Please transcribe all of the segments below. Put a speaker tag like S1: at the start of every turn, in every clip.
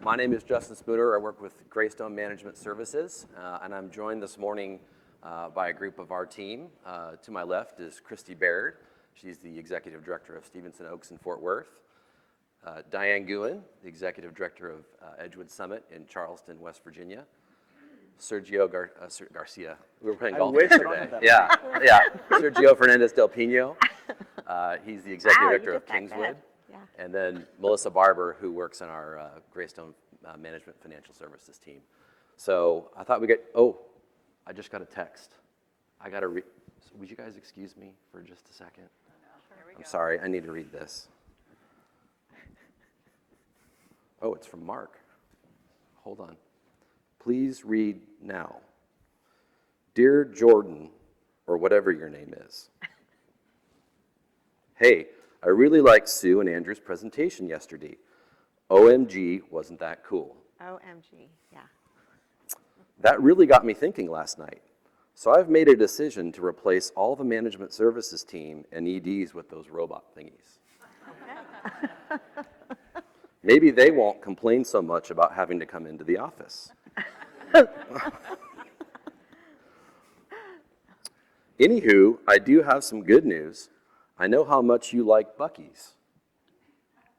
S1: My name is Justin Spooner. I work with Greystone Management Services, and I'm joined this morning by a group of our team. To my left is Kristi Baird. She's the Executive Director of Stevenson Oaks in Fort Worth. Diane Gouhin, the Executive Director of Edgewood Summit in Charleston, West Virginia. Sergio Garcia. We were playing golf yesterday. Yeah. Sergio Fernandez del Pino. He's the Executive Director of Kingswood.
S2: Yeah.
S1: And then Melissa Barber, who works on our Greystone Management Financial Services team. So I thought I just got a text. So would you guys excuse me for just a second? I'm sorry, I need to read this. Oh, it's from Mark. Hold on. Please read now. Dear Jordan, or whatever your name is. Hey, I really liked Sue and Andrew's presentation yesterday. OMG, wasn't that cool?
S2: OMG, yeah.
S1: That really got me thinking last night. So I've made a decision to replace all the management services team and EDs with those robot thingies. Maybe they won't complain so much about having to come into the office. Anywho, I do have some good news. I know how much you like Buc-ee's.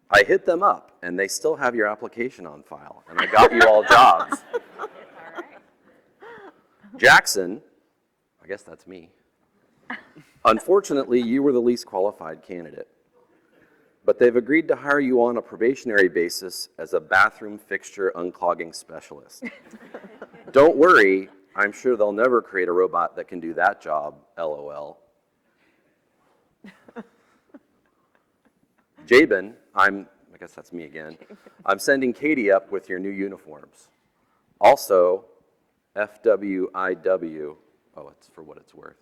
S1: I hit them up, and they still have your application on file, and I got you all jobs.
S2: All right.
S1: Jackson, I guess that's me. Unfortunately, you were the least qualified candidate, but they've agreed to hire you on a probationary basis as a bathroom fixture unclogging specialist. Don't worry, I'm sure they'll never create a robot that can do that job, LOL. Jabin, I guess that's me again. I'm sending Katie up with your new uniforms. Also, FWIW, it's for what it's worth.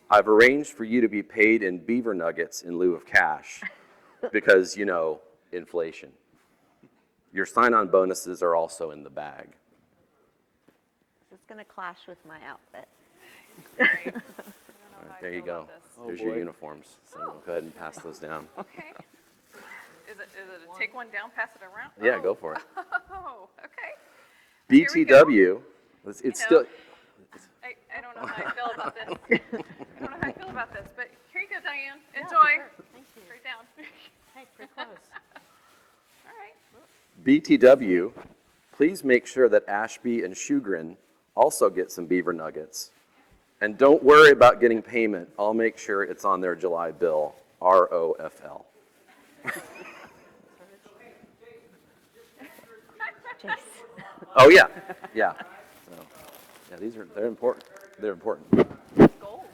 S1: I've arranged for you to be paid in beaver nuggets in lieu of cash because, inflation. Your sign-on bonuses are also in the bag.
S2: This is going to clash with my outfit.
S1: All right, there you go. There's your uniforms. So go ahead and pass those down.
S3: Okay. Is it a take one down, pass it around?
S1: Yeah, go for it.
S3: Oh, okay.
S1: BTW, it's still...
S3: I don't know how I feel about this. But here you go, Diane. Enjoy.
S2: Sure. Thank you.
S3: Straight down.
S2: Hey, pretty close.
S3: All right.
S1: BTW, please make sure that Ashby and Shugrin also get some beaver nuggets. And don't worry about getting payment. I'll make sure it's on their July bill. ROFL. Oh yeah. So, they're important. They're important.
S3: Gold.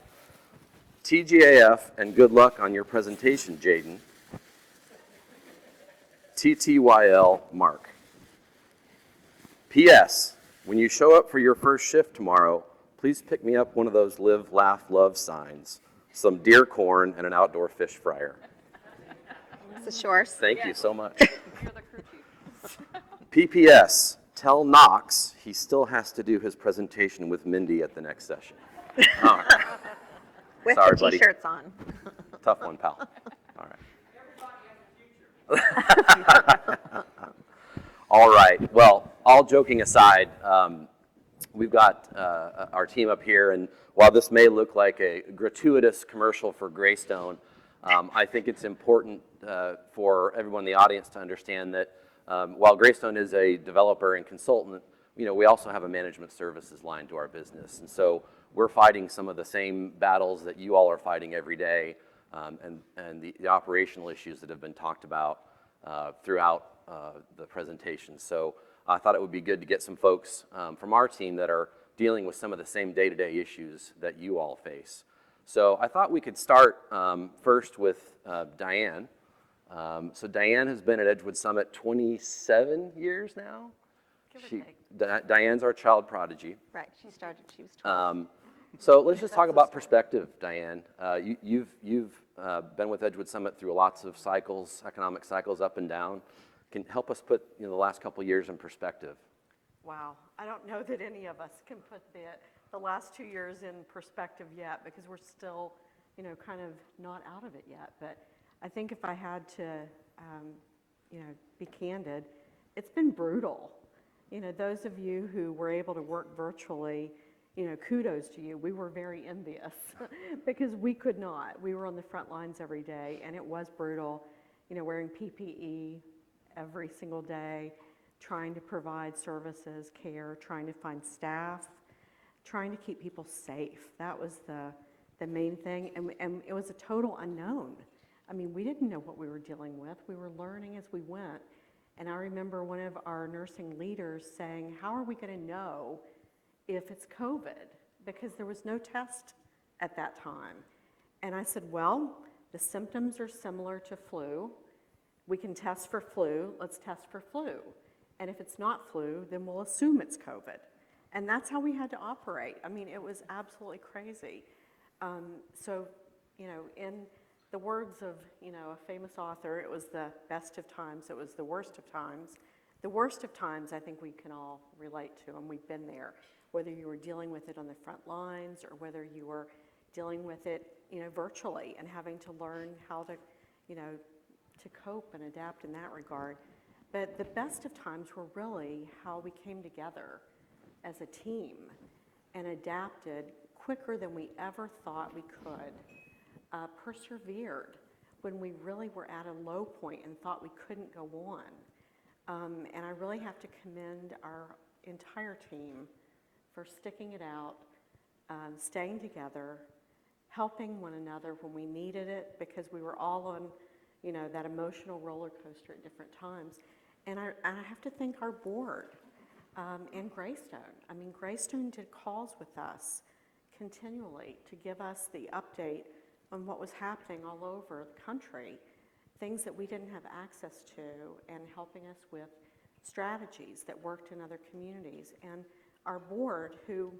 S1: TGAF and good luck on your presentation, Jaden. TTYL, Mark. P.S. When you show up for your first shift tomorrow, please pick me up one of those live, laugh, love signs, some deer corn, and an outdoor fish fryer.
S2: It's a shores.
S1: Thank you so much.
S3: You're the crew chief.
S1: PPS, tell Knox he still has to do his presentation with Mindy at the next session. All right.
S2: With
S1: Sorry,
S2: the
S1: buddy.
S2: T-shirts on.
S1: Tough one, pal. All right. All right. Well, all joking aside, we've got our team up here, and while this may look like a gratuitous commercial for Greystone, I think it's important for everyone in the audience to understand that while Greystone is a developer and consultant, we also have a management services line to our business. And so we're fighting some of the same battles that you all are fighting every day, and the operational issues that have been talked about throughout the presentation. So I thought it would be good to get some folks from our team that are dealing with some of the same day-to-day issues that you all face. So I thought we could start first with Diane. So Diane has been at Edgewood Summit 27 years now. Diane's our child prodigy.
S2: Right, she was 12.
S1: So let's just talk about perspective, Diane. You've been with Edgewood Summit through lots of cycles, economic cycles up and down. Can help us put the last couple of years in perspective.
S4: Wow, I don't know that any of us can put the last 2 years in perspective yet, because we're still, kind of not out of it yet. But I think if I had to, be candid, it's been brutal. Those of you who were able to work virtually, kudos to you. We were very envious because we could not. We were on the front lines every day, and it was brutal, wearing PPE every single day, trying to provide services, care, trying to find staff, trying to keep people safe. That was the main thing, and it was a total unknown. I mean, we didn't know what we were dealing with. We were learning as we went. And I remember one of our nursing leaders saying, how are we going to know if it's COVID? Because there was no test at that time. And I said, well, the symptoms are similar to flu. We can test for flu. Let's test for flu. And if it's not flu, then we'll assume it's COVID. And that's how we had to operate. I mean, it was absolutely crazy. So, in the words of, a famous author, it was the best of times, it was the worst of times. The worst of times, I think we can all relate to, and we've been there, whether you were dealing with it on the front lines or whether you were dealing with it, virtually and having to learn how to, to cope and adapt in that regard. But the best of times were really how we came together as a team and adapted quicker than we ever thought we could. Persevered when we really were at a low point and thought we couldn't go on. And I really have to commend our entire team for sticking it out, staying together, helping one another when we needed it, because we were all on, that emotional roller coaster at different times. And I have to thank our board and Greystone. I mean, Greystone did calls with us continually to give us the update on what was happening all over the country, things that we didn't have access to, and helping us with strategies that worked in other communities. And our board, who,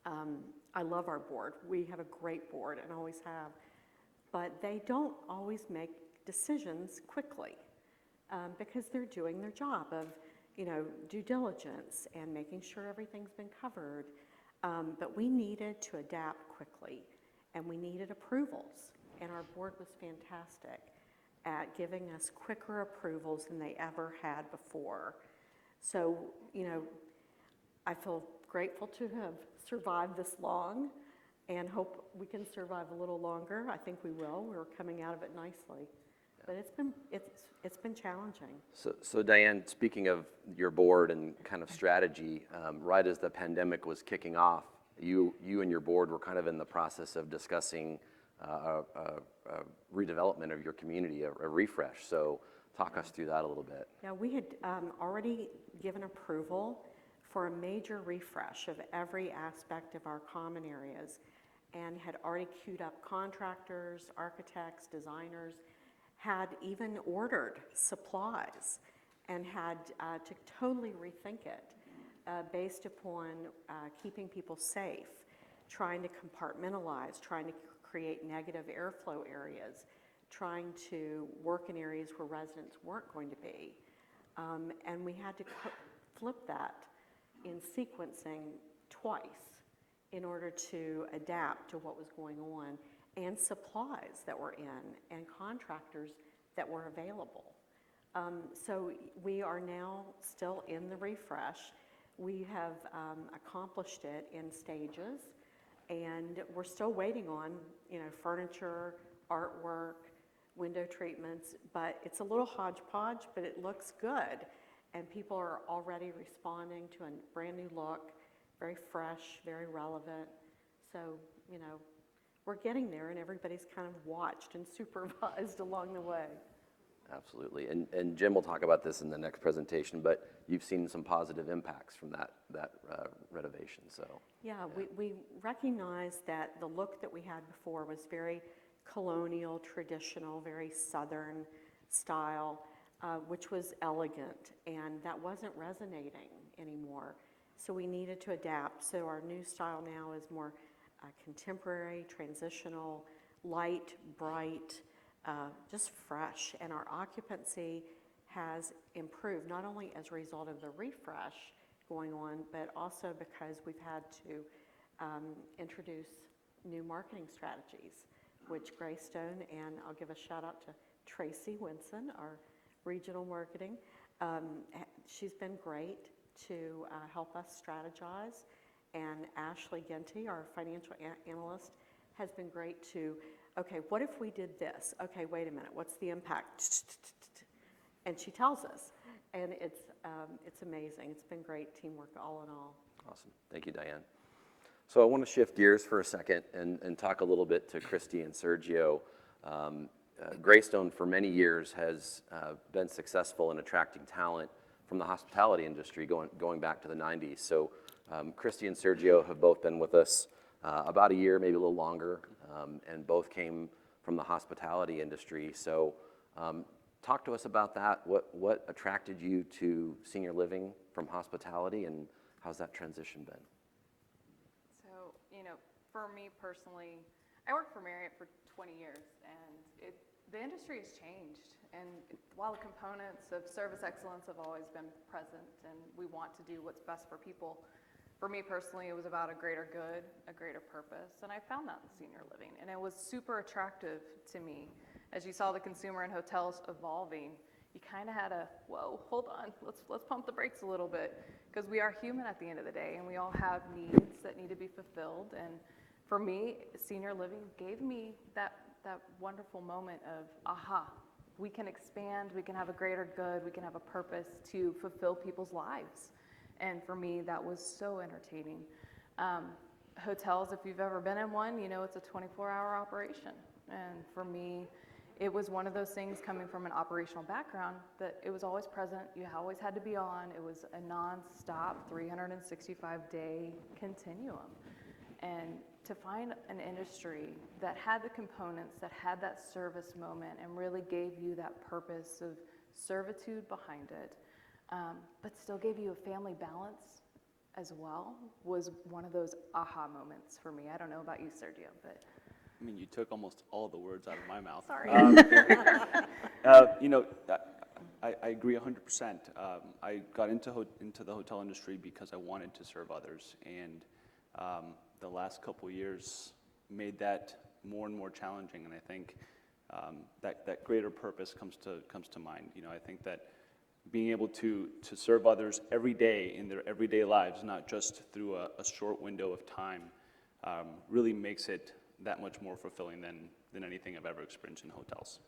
S4: I love our board. We have a great board and always have, but they don't always make decisions quickly because they're doing their job of, due diligence and making sure everything's been covered. But we needed to adapt quickly. And we needed approvals, and our board was fantastic at giving us quicker approvals than they ever had before. So, I feel grateful to have survived this long and hope we can survive a little longer. I think we will. We're coming out of it nicely. But it's been challenging.
S1: So Diane, speaking of your board and kind of strategy, right as the pandemic was kicking off, you and your board were kind of in the process of discussing a redevelopment of your community, a refresh. So talk us through that a little bit.
S4: Yeah, we had already given approval for a major refresh of every aspect of our common areas and had already queued up contractors, architects, designers, had even ordered supplies and had to totally rethink it. Based upon keeping people safe, trying to compartmentalize, trying to create negative airflow areas, trying to work in areas where residents weren't going to be. And we had to flip that in sequencing twice in order to adapt to what was going on, and supplies that were in, and contractors that were available. So we are now still in the refresh. We have accomplished it in stages, and we're still waiting on, furniture, artwork, window treatments, but it's a little hodgepodge, but it looks good. And people are already responding to a brand new look, very fresh, very relevant. So, we're getting there, and everybody's kind of watched and supervised along the way.
S1: Absolutely. And Jim will talk about this in the next presentation, but you've seen some positive impacts from that renovation. So
S4: yeah, we recognize that the look that we had before was very colonial, traditional, very Southern style, which was elegant, and that wasn't resonating anymore. So we needed to adapt. So our new style now is more contemporary, transitional, light, bright, just fresh. And our occupancy has improved, not only as a result of the refresh going on, but also because we've had to introduce new marketing strategies, which Greystone, and I'll give a shout out to Tracy Winson, our regional marketing, She's been great to help us strategize. And Ashley Ginty, our financial analyst, has been great to, okay, what if we did this? Okay, wait a minute, what's the impact? And she tells us, and it's amazing. It's been great teamwork all in all.
S1: Awesome. Thank you, Diane. So I want to shift gears for a second and talk a little bit to Kristi and Sergio. Greystone for many years has been successful in attracting talent from the hospitality industry going back to the 90s. So Kristi and Sergio have both been with us about a year, maybe a little longer, and both came from the hospitality industry. So talk to us about that. What attracted you to senior living from hospitality, and how's that transition been?
S3: So, for me personally, I worked for Marriott for 20 years, and the industry has changed. And while the components of service excellence have always been present, and we want to do what's best for people, for me personally, it was about a greater good, a greater purpose, and I found that in senior living, and it was super attractive to me. As you saw the consumer and hotels evolving, you kind of had a, whoa, hold on, let's pump the brakes a little bit, because we are human at the end of the day, and we all have needs that need to be fulfilled. And for me, senior living gave me that wonderful moment of, aha, we can expand, we can have a greater good, we can have a purpose to fulfill people's lives. And for me, that was so entertaining. Hotels, if you've ever been in one, it's a 24-hour operation. And for me, it was one of those things coming from an operational background that it was always present. You always had to be on. It was a non-stop 365-day continuum. And to find an industry that had the components, that had that service moment and really gave you that purpose of servitude behind it, but still gave you a family balance as well, was one of those aha moments for me. I don't know about you, Sergio, but...
S5: I mean, you took almost all the words out of my mouth.
S3: Sorry.
S5: I agree 100%. I got into the hotel industry because I wanted to serve others, and the last couple years made that more and more challenging. And I think that greater purpose comes to mind. I think that being able to serve others every day in their everyday lives, not just through a short window of time, really makes it that much more fulfilling than anything I've ever experienced in hotels.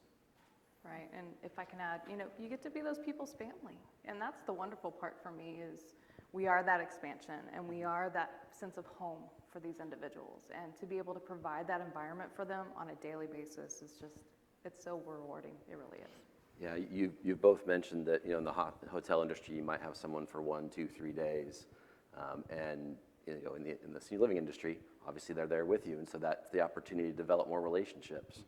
S3: Right, and if I can add, you get to be those people's family. And that's the wonderful part for me is we are that expansion and we are that sense of home for these individuals. And to be able to provide that environment for them on a daily basis is just, it's so rewarding. It really is.
S1: Yeah, you've both mentioned that in the hotel industry you might have someone for 1, 2, 3 days, and in the senior living industry, obviously they're there with you, and so that's the opportunity to develop more relationships.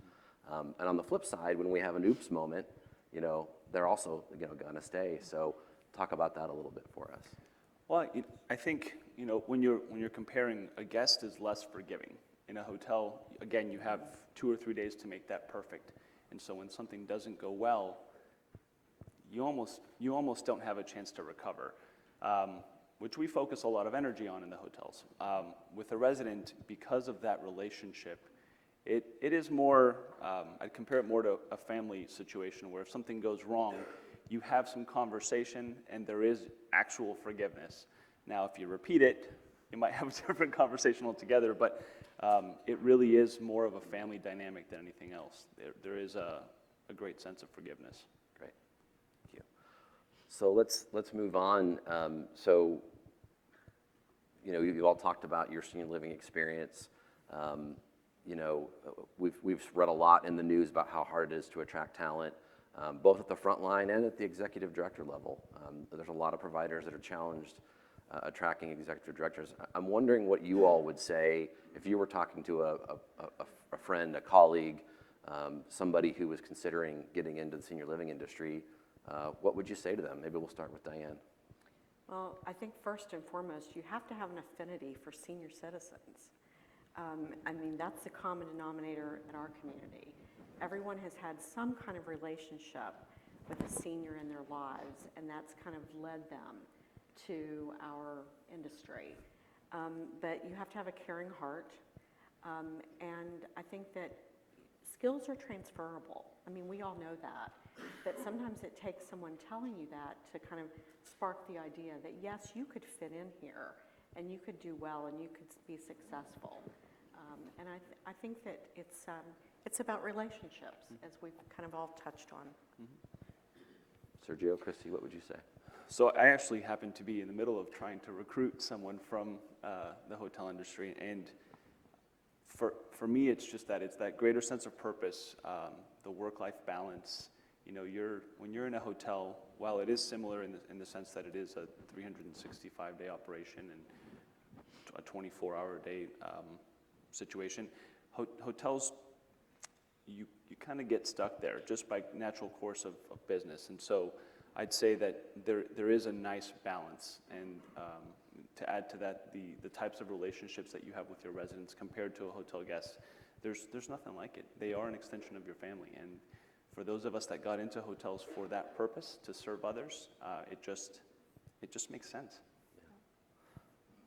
S1: And on the flip side, when we have an oops moment, they're also going to stay. So talk about that a little bit for us.
S5: Well, I think when you're comparing, a guest is less forgiving. In a hotel, again, you have 2 or 3 days to make that perfect. And so when something doesn't go well, you almost don't have a chance to recover, which we focus a lot of energy on in the hotels. With a resident, because of that relationship, it is more, I'd compare it more to a family situation where if something goes wrong, you have some conversation and there is actual forgiveness. Now, if you repeat it, you might have a different conversation altogether, but it really is more of a family dynamic than anything else. There is a great sense of forgiveness.
S1: Great, thank you. So let's move on. So you all talked about your senior living experience. We've read a lot in the news about how hard it is to attract talent, both at the Frontline and at the executive director level. There's a lot of providers that are challenged attracting executive directors. I'm wondering what you all would say if you were talking to a friend, a colleague, somebody who was considering getting into the senior living industry. What would you say to them? Maybe we'll start with Diane.
S4: Well, I think first and foremost, you have to have an affinity for senior citizens. That's the common denominator in our community. Everyone has had some kind of relationship with a senior in their lives, and that's kind of led them to our industry. But you have to have a caring heart, and I think that skills are transferable. We all know that. But sometimes it takes someone telling you that to kind of spark the idea that, yes, you could fit in here, and you could do well, and you could be successful. And I think that it's about relationships, as we've kind of all touched on.
S1: Sergio, Kristi, what would you say?
S5: So I actually happen to be in the middle of trying to recruit someone from the hotel industry, and for me, it's just that, it's that greater sense of purpose, the work-life balance. You know, when you're in a hotel, while it is similar in the sense that it is a 365-day operation and a 24-hour-a-day situation, hotels, you kind of get stuck there just by natural course of business. And so I'd say that there is a nice balance, and to add to that, the types of relationships that you have with your residents compared to a hotel guest, there's nothing like it. They are an extension of your family, and for those of us that got into hotels for that purpose, to serve others, it just makes sense.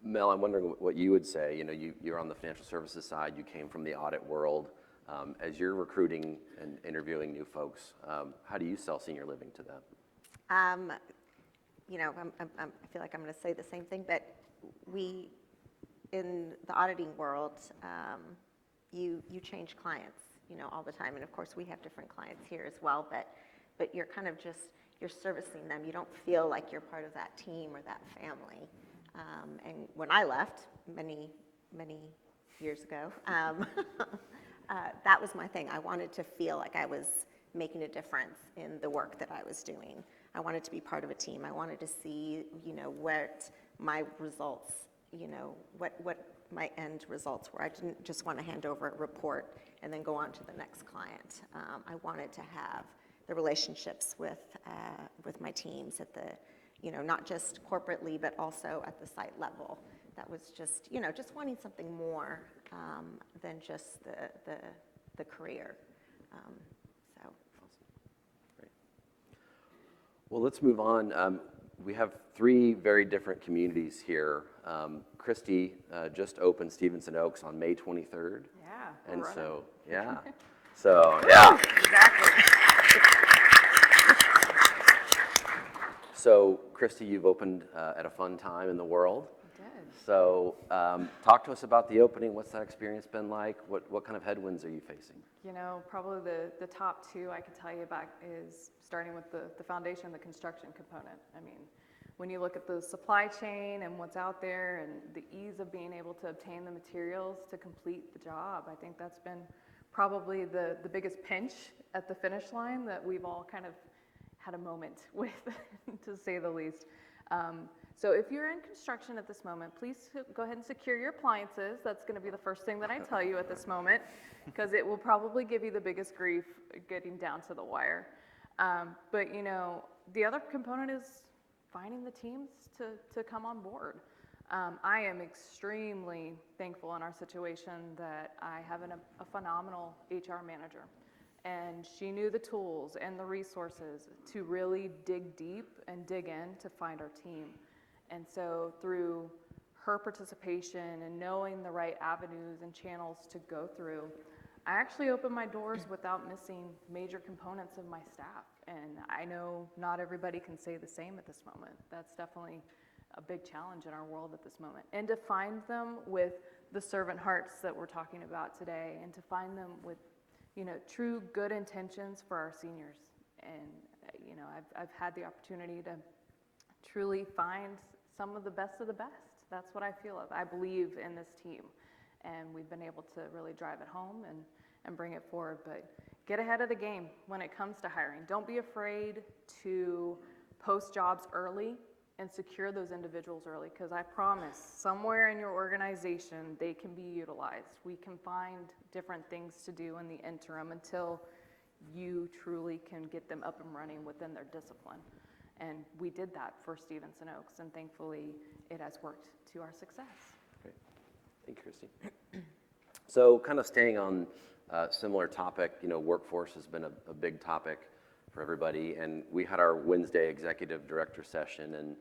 S1: Mel, I'm wondering what you would say. You know, you're on the financial services side. You came from the audit world. As you're recruiting and interviewing new folks, how do you sell senior living to them?
S2: You know, I feel like I'm going to say the same thing, but we, in the auditing world, you change clients, you know, all the time. And of course, we have different clients here as well, but you're kind of just, you're servicing them. You don't feel like you're part of that team or that family. And when I left many years ago, that was my thing. I wanted to feel like I was making a difference in the work that I was doing. I wanted to be part of a team. I wanted to see, you know, what my results, you know, what my end results were. I didn't just want to hand over a report and then go on to the next client. I wanted to have the relationships with my teams at the, you know, not just corporately, but also at the site level. That was just, you know, just wanting something more than just the career. So.
S1: Great. Well, let's move on. We have 3 very different communities here. Kristi just opened Stevenson Oaks on May 23rd.
S3: Yeah.
S1: And
S3: right.
S1: so, yeah. So, yeah.
S3: Exactly.
S1: So, Kristi, you've opened at a fun time in the world.
S3: I did.
S1: So, talk to us about the opening. What's that experience been like? What kind of headwinds are you facing?
S3: You know, probably the top 2 I could tell you about is starting with the foundation, the construction component. I mean, when you look at the supply chain and what's out there and the ease of being able to obtain the materials to complete the job, I think that's been probably the biggest pinch at the finish line that we've all kind of had a moment with, to say the least. So if you're in construction at this moment, please go ahead and secure your appliances. That's going to be the first thing that I tell you at this moment, because it will probably give you the biggest grief getting down to the wire. But you know, the other component is finding the teams to come on board. I am extremely thankful in our situation that I have a phenomenal HR manager. And she knew the tools and the resources to really dig deep and dig in to find our team. And so through her participation and knowing the right avenues and channels to go through, I actually opened my doors without missing major components of my staff. And I know not everybody can say the same at this moment. That's definitely a big challenge in our world at this moment. And to find them with the servant hearts that we're talking about today, and to find them with, you know, true good intentions for our seniors. And, you know, I've had the opportunity to truly find some of the best. That's what I feel of. I believe in this team, and we've been able to really drive it home and bring it forward. But get ahead of the game when it comes to hiring. Don't be afraid to post jobs early and secure those individuals early, because I promise somewhere in your organization they can be utilized. We can find different things to do in the interim until you truly can get them up and running within their discipline. And we did that for Stevenson Oaks, and thankfully it has worked to our success.
S1: Great. Thank you, Kristi. So kind of staying on a similar topic, you know, workforce has been a big topic for everybody, and we had our Wednesday executive director session, and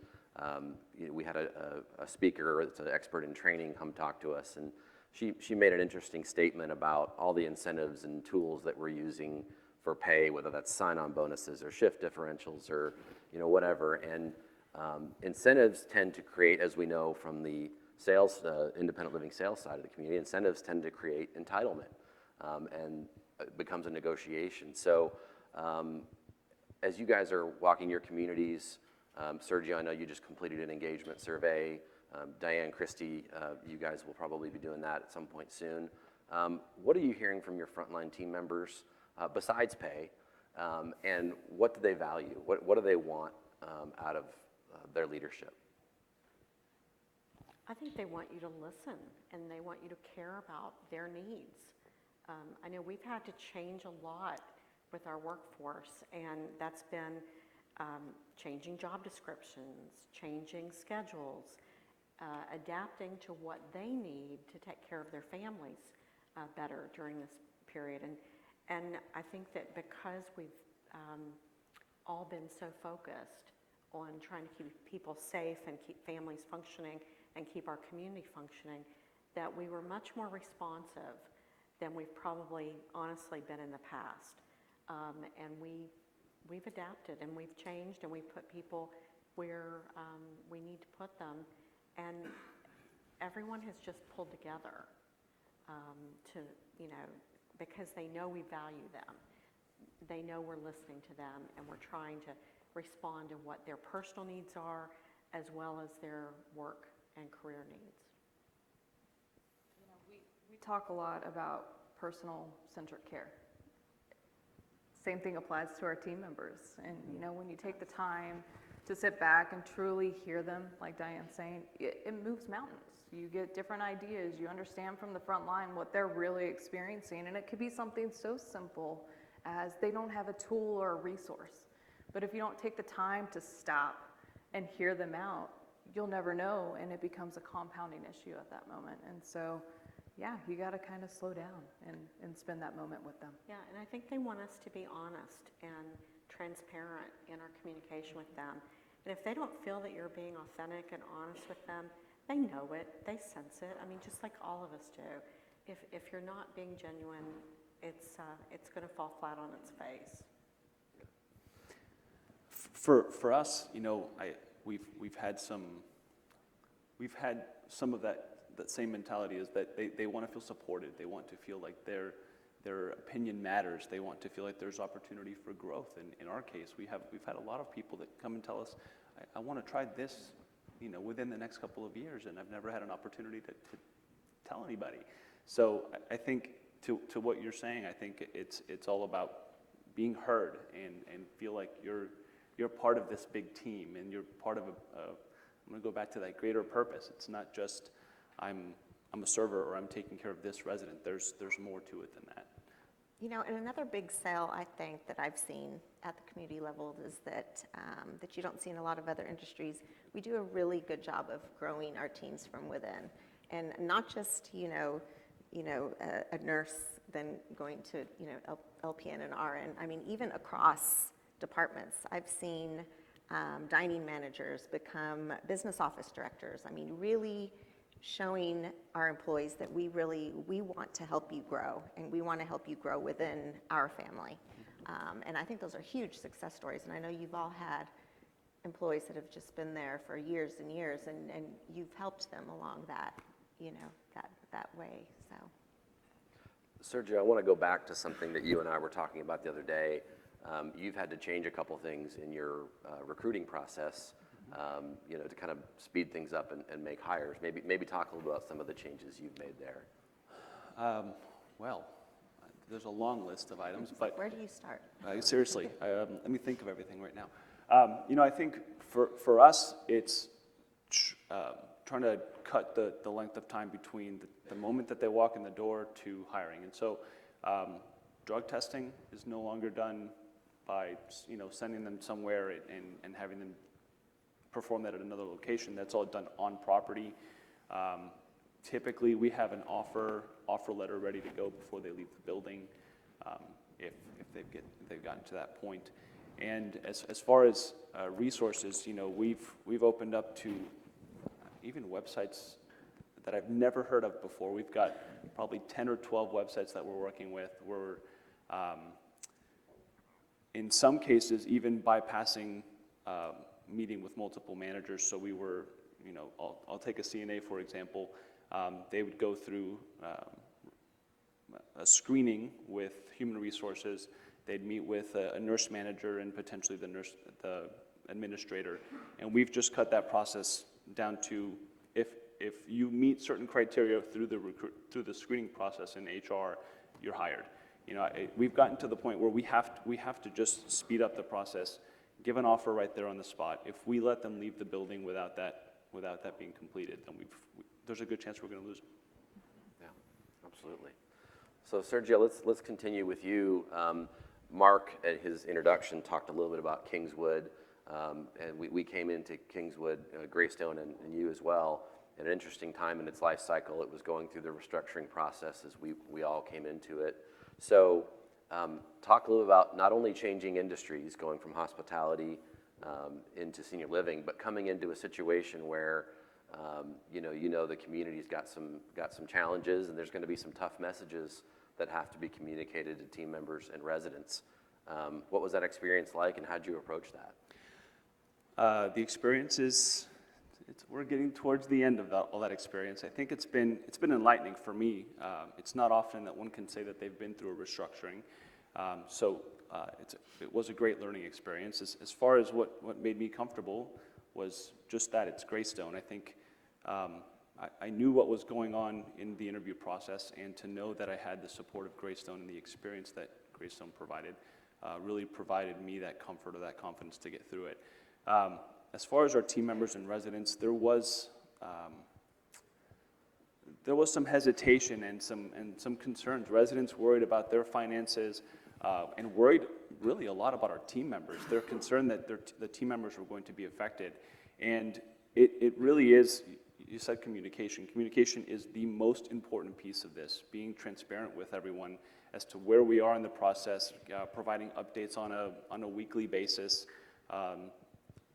S1: you know, we had a speaker that's an expert in training come talk to us, and she made an interesting statement about all the incentives and tools that we're using for pay, whether that's sign-on bonuses or shift differentials or, whatever. And incentives tend to create, as we know from the sales, independent living sales side of the community, incentives tend to create entitlement, and it becomes a negotiation. So as you guys are walking your communities, Sergio, I know you just completed an engagement survey. Diane, Kristi, you guys will probably be doing that at some point soon. What are you hearing from your frontline team members besides pay, and what do they value? What do they want out of their leadership?
S4: I think they want you to listen, and they want you to care about their needs. I know we've had to change a lot with our workforce, and that's been changing job descriptions, changing schedules, adapting to what they need to take care of their families better during this period. And I think that because we've all been so focused on trying to keep people safe and keep families functioning and keep our community functioning, that we were much more responsive than we've probably honestly been in the past. And we've adapted and we've changed and we put people where we need to put them. And everyone has just pulled together because they know we value them. They know we're listening to them and we're trying to respond to what their personal needs are as well as their work and career needs.
S3: We talk a lot about personal-centric care. Same thing applies to our team members. And when you take the time to sit back and truly hear them, like Diane's saying, it moves mountains. You get different ideas. You understand from the front line what they're really experiencing. And it could be something so simple as they don't have a tool or a resource. But if you don't take the time to stop and hear them out, you'll never know, and it becomes a compounding issue at that moment. And so, yeah, you got to kind of slow down and spend that moment with them.
S4: Yeah, and I think they want us to be honest and transparent in our communication with them. And if they don't feel that you're being authentic and honest with them, they know it, they sense it. I mean, just like all of us do. If you're not being genuine, it's going to fall flat on its face.
S5: For us, we've had some of that same mentality, is that they want to feel supported. They want to feel like their opinion matters. They want to feel like there's opportunity for growth. And in our case, we've had a lot of people that come and tell us, I want to try this, within the next couple of years, and I've never had an opportunity to tell anybody. So I think to what you're saying, I think it's all about being heard and feel like you're part of this big team, and you're part of I'm going to go back to that greater purpose. It's not just I'm a server or I'm taking care of this resident. There's more to it than that.
S2: And another big sale I think that I've seen at the community level is that you don't see in a lot of other industries. We do a really good job of growing our teams from within, and not just a nurse then going to LPN and RN. I mean, even across departments, I've seen dining managers become business office directors. I mean, really showing our employees that we want to help you grow, and we want to help you grow within our family. And I think those are huge success stories, and I know you've all had employees that have just been there for years and years, and you've helped them along that, that way, so.
S1: Sergio, I want to go back to something that you and I were talking about the other day. You've had to change a couple things in your recruiting process, to kind of speed things up and make hires. Maybe talk a little about some of the changes you've made there.
S5: Well, there's a long list of items, but
S2: Where do you start?
S5: Seriously, let me think of everything right now. I think for us, it's trying to cut the length of time between the moment that they walk in the door to hiring. And so drug testing is no longer done by sending them somewhere and having them perform that at another location. That's all done on property. Typically, we have an offer letter ready to go before they leave the building, if they've gotten to that point. And as far as resources, we've opened up to even websites that I've never heard of before. We've got probably 10 or 12 websites that we're working with. We're in some cases, even bypassing meeting with multiple managers. So we were, I'll take a CNA, for example. They would go through a screening with human resources. They'd meet with a nurse manager and potentially the administrator. And we've just cut that process down to if you meet certain criteria through the screening process in HR, you're hired. We've gotten to the point where we have to just speed up the process, give an offer right there on the spot. If we let them leave the building without that being completed, then there's a good chance we're going to lose them.
S1: Yeah, absolutely. So Sergio, let's continue with you. Mark, at his introduction, talked a little bit about Kingswood, and we came into Kingswood, Greystone, and you as well, at an interesting time in its life cycle. It was going through the restructuring process as we all came into it. So talk a little about not only changing industries, going from hospitality into senior living, but coming into a situation where the community's got some challenges, and there's going to be some tough messages that have to be communicated to team members and residents. What was that experience like, and how did you approach that?
S5: The experience is, we're getting towards the end of all that experience. I think it's been enlightening for me. It's not often that one can say that they've been through a restructuring. It was a great learning experience. As far as what made me comfortable was just that, it's Greystone. I think I knew what was going on in the interview process, and to know that I had the support of Greystone and the experience that Greystone provided really provided me that comfort or that confidence to get through it. As far as our team members and residents, there was some hesitation and some concerns. Residents worried about their finances and worried really a lot about our team members. They're concerned that the team members were going to be affected. And it really is, you said communication. Communication is the most important piece of this, being transparent with everyone as to where we are in the process, providing updates on a weekly basis,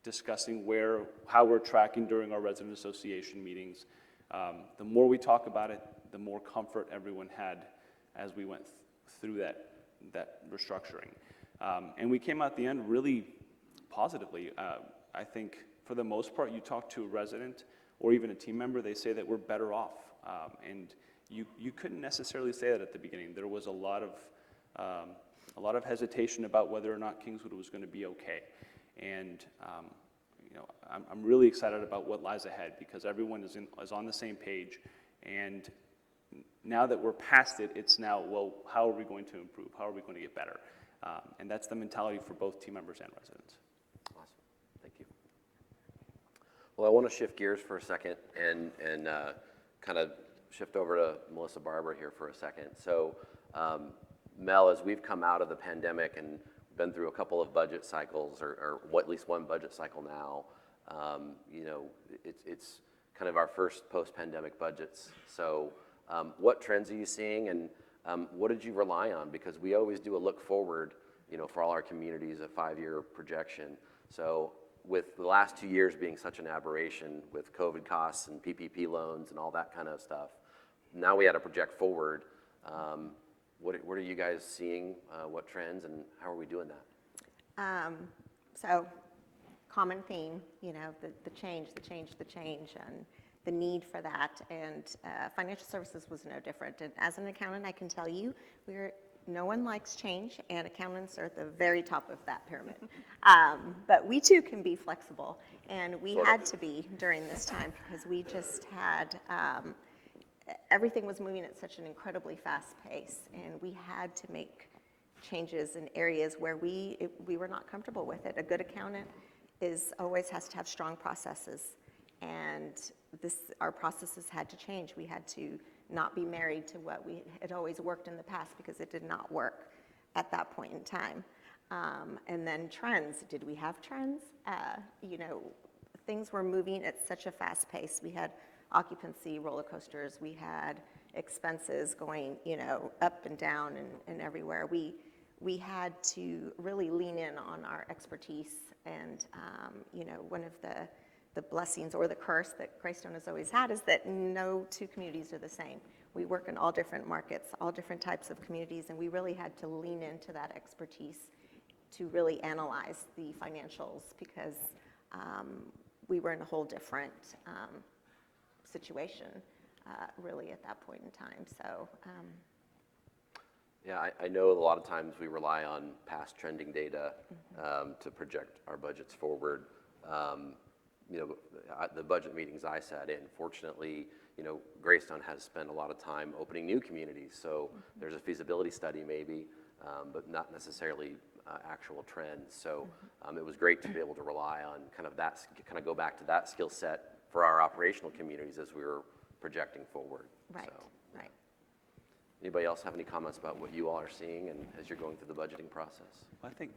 S5: discussing how we're tracking during our resident association meetings. The more we talk about it, the more comfort everyone had as we went through that restructuring. And we came out the end really positively. I think for the most part, you talk to a resident or even a team member, they say that we're better off. And you couldn't necessarily say that at the beginning. There was a lot of hesitation about whether or not Kingswood was going to be okay. And I'm really excited about what lies ahead, because everyone is on the same page. And now that we're past it, it's now, well, how are we going to improve? How are we going to get better? And that's the mentality for both team members and residents.
S1: Awesome. Thank you. Well, I want to shift gears for a second and kind of shift over to Melissa Barber here for a second. So, Mel, as we've come out of the pandemic and been through a couple of budget cycles, or at least one budget cycle now, it's kind of our first post-pandemic budgets. So what trends are you seeing, and what did you rely on? Because we always do a look forward, for all our communities, a 5-year projection. So with the last 2 years being such an aberration with COVID costs and PPP loans and all that kind of stuff, now we had to project forward. What are you guys seeing? What trends, and how are we doing that?
S2: So common theme, the change, and the need for that. And financial services was no different. And as an accountant, I can tell you, no one likes change, and accountants are at the very top of that pyramid. But we too can be flexible, and we had to be during this time, because we just had, everything was moving at such an incredibly fast pace, and we had to make changes in areas where we were not comfortable with it. A good accountant always has to have strong processes, and our processes had to change. We had to not be married to what we had always worked in the past, because it did not work at that point in time. And then trends. Did we have trends? Things were moving at such a fast pace. We had occupancy roller coasters. We had expenses going, up and down and everywhere. We had to really lean in on our expertise. And, one of the blessings or the curse that Greystone has always had is that no two communities are the same. We work in all different markets, all different types of communities, and we really had to lean into that expertise to really analyze the financials because we were in a whole different situation really at that point in time. So.
S1: Yeah, I know a lot of times we rely on past trending data to project our budgets forward. The budget meetings I sat in, fortunately, Greystone has spent a lot of time opening new communities. So there's a feasibility study maybe, but not necessarily actual trends. So it was great to be able to rely on kind of go back to that skill set for our operational communities as we were projecting forward.
S2: Right,
S1: So.
S2: right.
S1: Anybody else have any comments about what you all are seeing and as you're going through the budgeting process?
S5: I think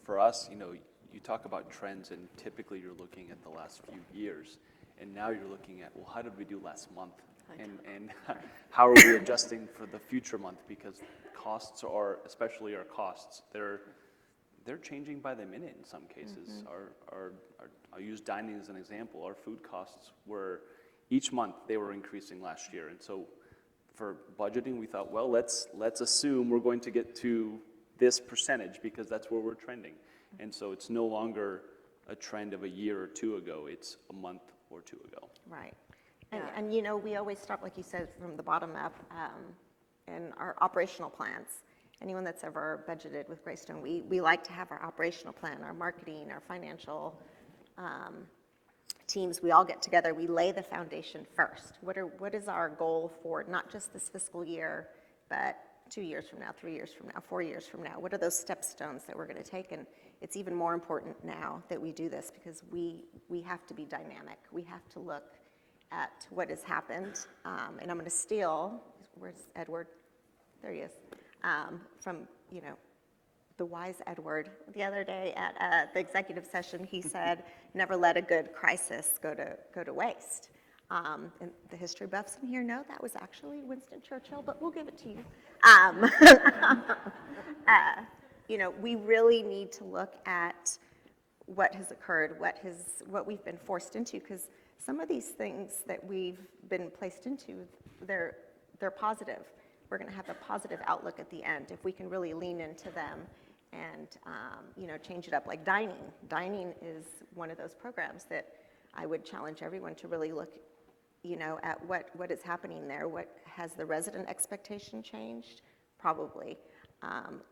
S5: for us, you talk about trends, and typically you're looking at the last few years, and now you're looking at, well, how did we do last month? And how are we adjusting for the future month? Because costs are, especially our costs, they're changing by the minute in some cases. I'll use dining as an example. Our food costs were, each month, they were increasing last year, and so for budgeting, we thought, well, let's assume we're going to get to this percentage because that's where we're trending. And so it's no longer a trend of a year or two ago, it's a month or two ago.
S2: Right. And we always start, like you said, from the bottom up in our operational plans. Anyone that's ever budgeted with Greystone, we like to have our operational plan, our marketing, our financial teams. We all get together, we lay the foundation first. What is our goal for not just this fiscal year, but 2 years from now, 3 years from now, 4 years from now? What are those stepstones that we're going to take? And it's even more important now that we do this because we have to be dynamic. We have to look at what has happened. And I'm going to steal, where's Edward? There he is. From, the wise Edward. The other day at the executive session, he said, never let a good crisis go to waste. And the history buffs in here know that was actually Winston Churchill, but we'll give it to you. We really need to look at what has occurred, what we've been forced into, because some of these things that we've been placed into, they're positive. We're going to have a positive outlook at the end if we can really lean into them and change it up. Like dining. Dining is one of those programs that I would challenge everyone to really look, at what is happening there. What has the resident expectation changed? Probably.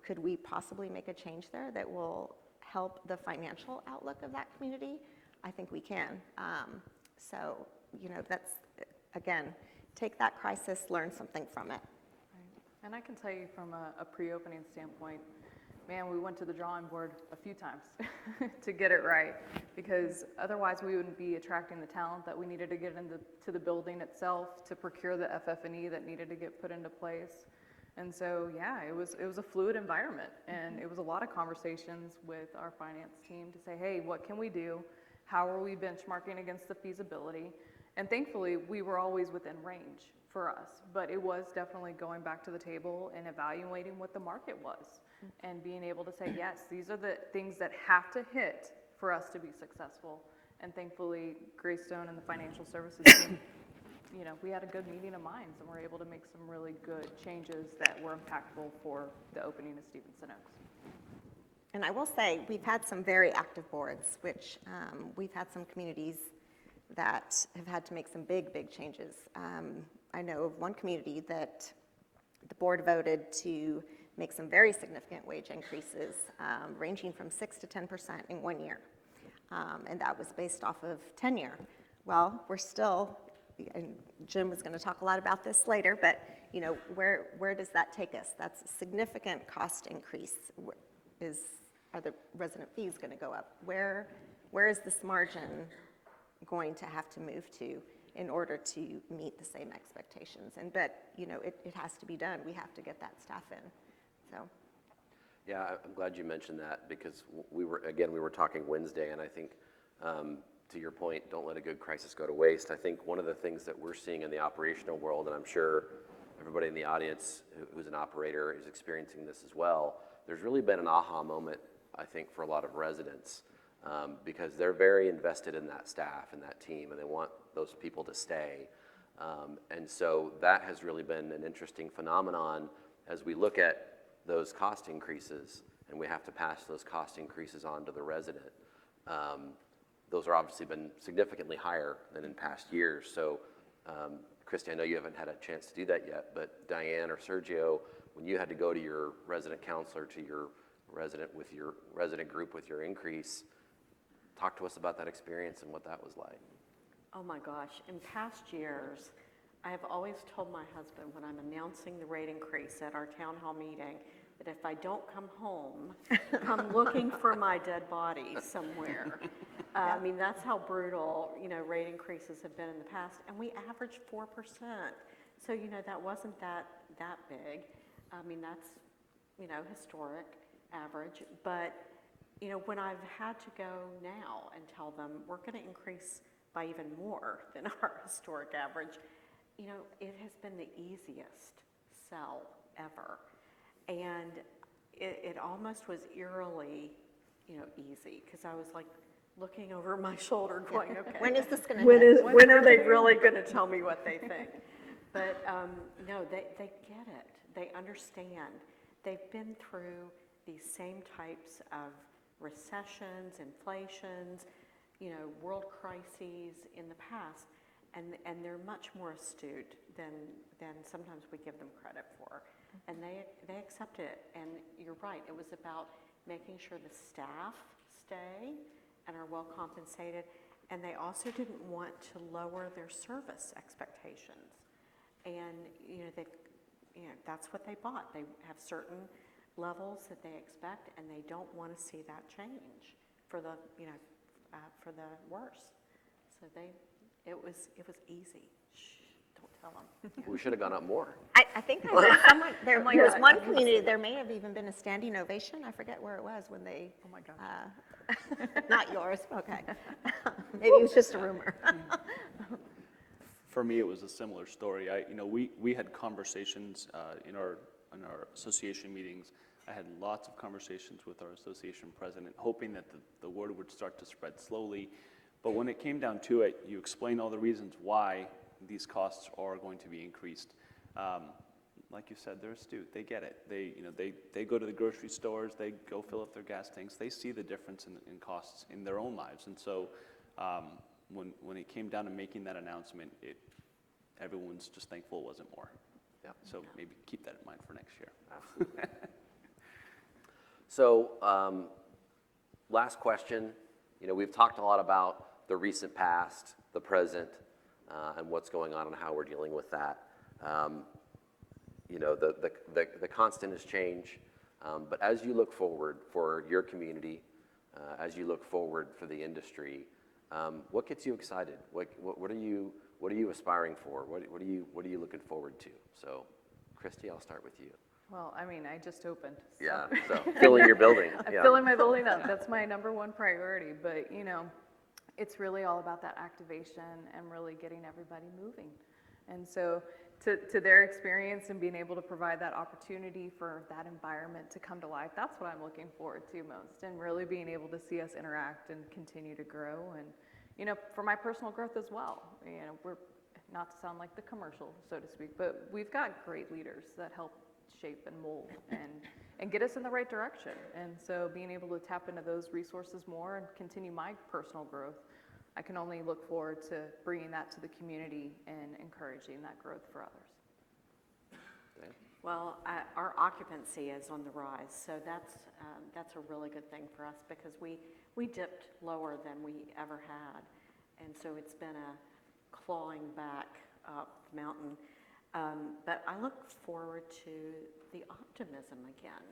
S2: Could we possibly make a change there that will help the financial outlook of that community? I think we can. So that's, again, take that crisis, learn something from it.
S3: And I can tell you from a pre-opening standpoint, man, we went to the drawing board a few times to get it right, because otherwise we wouldn't be attracting the talent that we needed to get into the building itself, to procure the FF&E that needed to get put into place. And so, yeah, it was a fluid environment, and it was a lot of conversations with our finance team to say, hey, what can we do? How are we benchmarking against the feasibility? And thankfully, we were always within range for us, but it was definitely going back to the table and evaluating what the market was and being able to say, yes, these are the things that have to hit for us to be successful. And thankfully, Greystone and the financial services team, we had a good meeting of minds and were able to make some really good changes that were impactful for the opening of Stevenson Oaks.
S2: And I will say, we've had some very active boards, which we've had some communities that have had to make some big, big changes. I know of one community that the board voted to make some very significant wage increases, ranging from 6 to 10% in 1 year. And that was based off of tenure. Well, we're still, and Jim was going to talk a lot about this later, but where does that take us? That's a significant cost increase. Are the resident fees going to go up? Where is this margin going to have to move to in order to meet the same expectations? But it has to be done. We have to get that staff in. So.
S1: Yeah, I'm glad you mentioned that, because we were talking Wednesday, and I think to your point, don't let a good crisis go to waste. I think one of the things that we're seeing in the operational world, and I'm sure everybody in the audience who's an operator is experiencing this as well, there's really been an aha moment, I think, for a lot of residents, because they're very invested in that staff and that team, and they want those people to stay. And so that has really been an interesting phenomenon as we look at those cost increases and we have to pass those cost increases on to the resident. Those are obviously been significantly higher than in past years. So, Kristi, I know you haven't had a chance to do that yet, but Diane or Sergio, when you had to go to your resident counselor, to your resident group with your increase, talk to us about that experience and what that was like.
S4: Oh my gosh, in past years, I have always told my husband when I'm announcing the rate increase at our town hall meeting that if I don't come home, I'm looking for my dead body somewhere. I mean, that's how brutal, rate increases have been in the past, and we averaged 4%. So, that wasn't that big. I mean, that's, historic average, but, when I've had to go now and tell them we're gonna increase by even more than our historic average, it has been the easiest sell ever. And it almost was eerily, easy, because I was like looking over my shoulder going, okay.
S2: When is this gonna
S4: when
S2: hit?
S4: when are they really gonna tell me what they think? But no, they get it. They understand. They've been through these same types of recessions, inflations, world crises in the past, and they're much more astute than sometimes we give them credit for. And they accept it. And you're right, it was about making sure the staff stay and are well compensated. And they also didn't want to lower their service expectations. And that's what they bought. They have certain levels that they expect, and they don't want to see that change for the worse. So it was easy. Shh, don't tell them.
S1: We should have gone up more.
S2: I think I heard someone, there was one community, there may have even been a standing ovation. I forget where it was when they.
S4: Oh my gosh.
S2: Not yours, okay. Maybe it was just a rumor.
S5: For me, it was a similar story. We had conversations in our association meetings. I had lots of conversations with our association president, hoping that the word would start to spread slowly. But when it came down to it, you explain all the reasons why these costs are going to be increased. Like you said, they're astute. They get it. They go to the grocery stores. They go fill up their gas tanks. They see the difference in costs in their own lives. And so when it came down to making that announcement, everyone's just thankful it wasn't more.
S1: Yeah.
S5: So maybe keep that in mind for next year.
S1: Absolutely. So, last question. We've talked a lot about the recent past, the present, and what's going on and how we're dealing with that. The constant is change. But as you look forward for your community, as you look forward for the industry, what gets you excited? What are you aspiring for? What are you looking forward to? So, Kristi, I'll start with you.
S3: Well, I mean, I just opened. So.
S1: Yeah, so filling your building.
S3: I'm
S1: Yeah.
S3: filling my building up. That's my number one priority. But, it's really all about that activation and really getting everybody moving. And so to their experience and being able to provide that opportunity for that environment to come to life, that's what I'm looking forward to most. And really being able to see us interact and continue to grow. And, for my personal growth as well. We're not to sound like the commercial, so to speak, but we've got great leaders that help shape and mold and get us in the right direction. And so being able to tap into those resources more and continue my personal growth, I can only look forward to bringing that to the community and encouraging that growth for others.
S4: Well, our occupancy is on the rise, so that's a really good thing for us because we dipped lower than we ever had, and so it's been a clawing back up the mountain. But I look forward to the optimism again,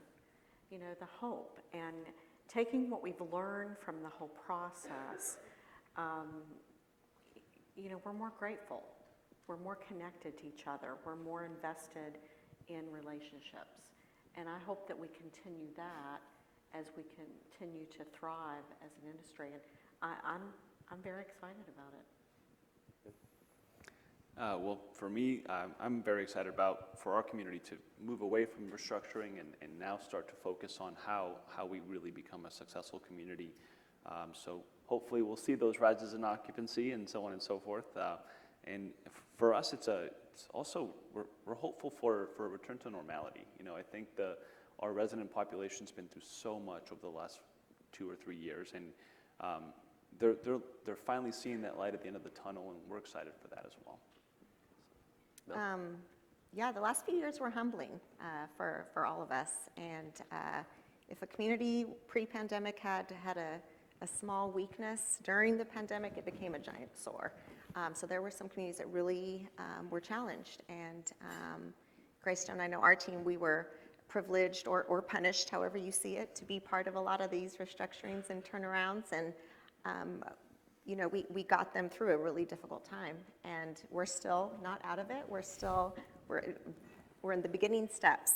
S4: the hope, and taking what we've learned from the whole process. We're more grateful. We're more connected to each other. We're more invested in relationships. And I hope that we continue that as we continue to thrive as an industry. And I'm very excited about it.
S5: Well, for me, I'm very excited for our community to move away from restructuring and now start to focus on how we really become a successful community. So hopefully we'll see those rises in occupancy and so on and so forth. And for us, it's also we're hopeful for a return to normality. I think our resident population's been through so much over the last 2 or 3 years, and they're finally seeing that light at the end of the tunnel, and we're excited for that as well.
S2: Yeah, the last few years were humbling for all of us. And if a community pre-pandemic had a small weakness, during the pandemic it became a giant sore. So there were some communities that really were challenged. And Greystone, I know our team, we were privileged or punished, however you see it, to be part of a lot of these restructurings and turnarounds. And you know, we got them through a really difficult time, and we're still not out of it. We're in the beginning steps.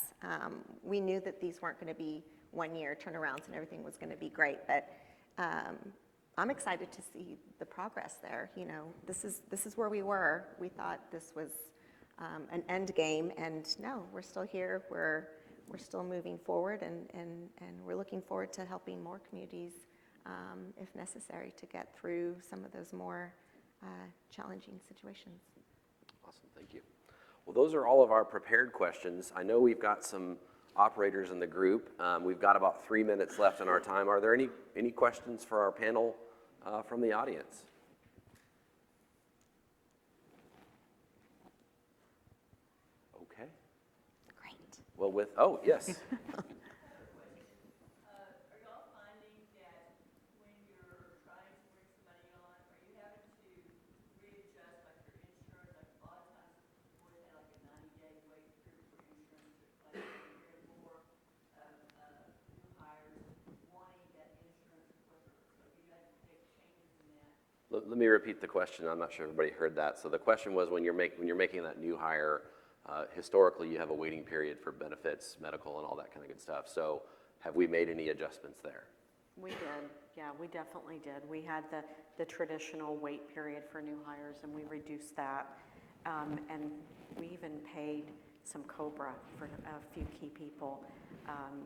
S2: We knew that these weren't going to be 1-year turnarounds and everything was going to be great, but I'm excited to see the progress there. You know, this is where we were. We thought this was an end game, and no, we're still here. We're still moving forward, and we're looking forward to helping more communities, if necessary, to get through some of those more challenging situations.
S1: Awesome, thank you. Well, those are all of our prepared questions. I know we've got some operators in the group. We've got about 3 minutes left in our time. Are there any questions for our panel from the audience? Okay.
S2: Great.
S1: Well, oh, yes. Let me repeat the question. I'm not sure everybody heard that. So the question was, when you're making that new hire, historically you have a waiting period for benefits, medical, and all that kind of good stuff. So have we made any adjustments there?
S4: We did, yeah, we definitely did. We had the traditional wait period for new hires, and we reduced that. And we even paid some COBRA for a few key people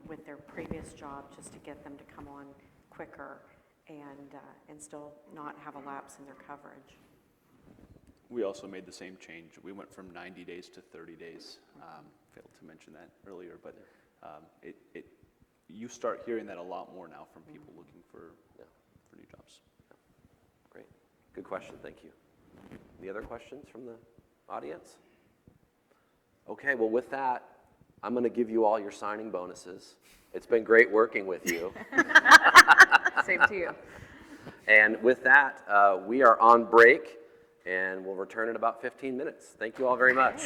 S4: with their previous job, just to get them to come on quicker and still not have a lapse in their coverage.
S5: We also made the same change. We went from 90 days to 30 days. Failed to mention that earlier, but you start hearing that a lot more now from people looking for new jobs.
S1: Yeah. Great. Good question. Thank you. Any other questions from the audience? Okay. Well, with that, I'm going to give you all your signing bonuses. It's been great working with you.
S3: Same to you.
S1: And with that, we are on break, and we'll return in about 15 minutes. Thank you all very much.